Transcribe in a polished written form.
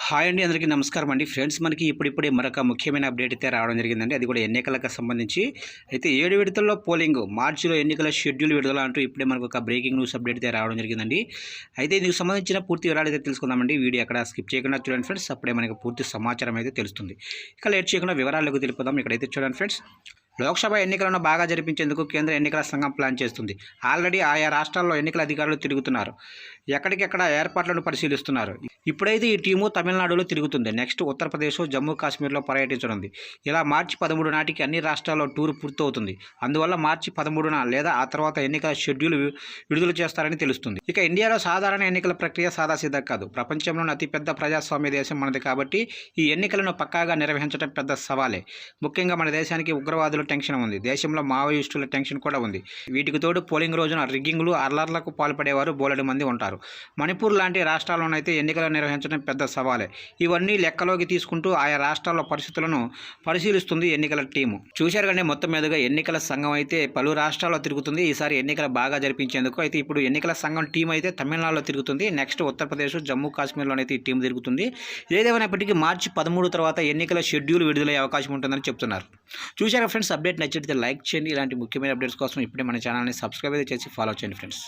Hi అండి, అందరికీ నమస్కారం అండి. ఫ్రెండ్స్, మనకి ఇప్పుడిప్పుడే మరొక ముఖ్యమైన అప్డేట్ అయితే రావడం జరిగిందండి. అది కూడా ఎన్నికలకు సంబంధించి అయితే 7 విడతల్లో పోలింగ్, మార్చిలో ఎన్నికల షెడ్యూల్ విడుదల అంటూ ఇప్పుడే మనకు ఒక బ్రేకింగ్ న్యూస్ అప్డేట్ అయితే రావడం జరిగిందండి. అయితే దీనికి సంబంధించిన పూర్తి వివరాలు అయితే తెలుసుకుందామండి. వీడియో ఎక్కడ స్కిప్ చేయకుండా చూడండి ఫ్రెండ్స్, అప్పుడే మనకు పూర్తి సమాచారం అయితే తెలుస్తుంది. ఇక లేట్ చేయకుండా వివరాలకు తెలుపుదాం. ఇక్కడైతే చూడండి ఫ్రెండ్స్, లోక్సభ ఎన్నికలను బాగా జరిపించేందుకు కేంద్ర ఎన్నికల సంఘం ప్లాన్ చేస్తుంది. ఆల్రెడీ ఆయా రాష్ట్రాల్లో ఎన్నికల అధికారులు తిరుగుతున్నారు, ఎక్కడికెక్కడ ఏర్పాట్లను పరిశీలిస్తున్నారు. ఇప్పుడైతే ఈ టీము తమిళనాడులో తిరుగుతుంది. నెక్స్ట్ ఉత్తరప్రదేశ్, జమ్మూ కాశ్మీర్లో పర్యటించనుంది. ఇలా మార్చి 13 నాటికి అన్ని రాష్ట్రాల్లో టూర్ పూర్తవుతుంది. అందువల్ల మార్చి 13న లేదా ఆ తర్వాత ఎన్నికల షెడ్యూల్ విడుదల చేస్తారని తెలుస్తుంది. ఇక ఇండియాలో సాధారణ ఎన్నికల ప్రక్రియ సాదాసీదా కాదు. ప్రపంచంలోని అతిపెద్ద ప్రజాస్వామ్య దేశం మనది కాబట్టి ఈ ఎన్నికలను పక్కాగా నిర్వహించడం పెద్ద సవాలే. ముఖ్యంగా మన దేశానికి ఉగ్రవాదుల టెన్షన్ ఉంది, దేశంలో మావోయిస్టుల టెన్షన్ కూడా ఉంది. వీటికి తోడు పోలింగ్ రోజున రిగ్గింగ్లు, అల్లర్లకు పాల్పడేవారు బోలెడు మంది ఉంటారు. మణిపూర్ లాంటి రాష్ట్రాల్లోనైతే ఎన్నికలు నిర్వహించడం పెద్ద సవాలే. ఇవన్నీ లెక్కలోకి తీసుకుంటూ ఆయా రాష్ట్రాల పరిస్థితులను పరిశీలిస్తుంది ఎన్నికల టీము. చూశారు కానీ మొత్తం మీదుగా ఎన్నికల సంఘం అయితే పలు రాష్ట్రాల్లో తిరుగుతుంది. ఈసారి ఎన్నికలు బాగా జరిపించేందుకు అయితే ఇప్పుడు ఎన్నికల సంఘం టీం అయితే తమిళనాడులో తిరుగుతుంది. నెక్స్ట్ ఉత్తరప్రదేశ్, జమ్మూ కాశ్మీర్లోనైతే ఈ టీం తిరుగుతుంది. ఏదేమైనప్పటికీ మార్చి 13 తర్వాత ఎన్నికల షెడ్యూల్ విడుదలయ్యే అవకాశం ఉంటుందని చెప్తున్నారు. చూశారు ఫ్రెండ్స్, అప్డేట్ నచ్చితే లైక్ చేయండి. ఇలాంటి ముఖ్యమైన అప్డేట్స్ కోసం ఇప్పుడే మన ఛానల్ని సబ్స్క్రైబ్ అయితే చేసి ఫాలో చేయండి ఫ్రెండ్స్.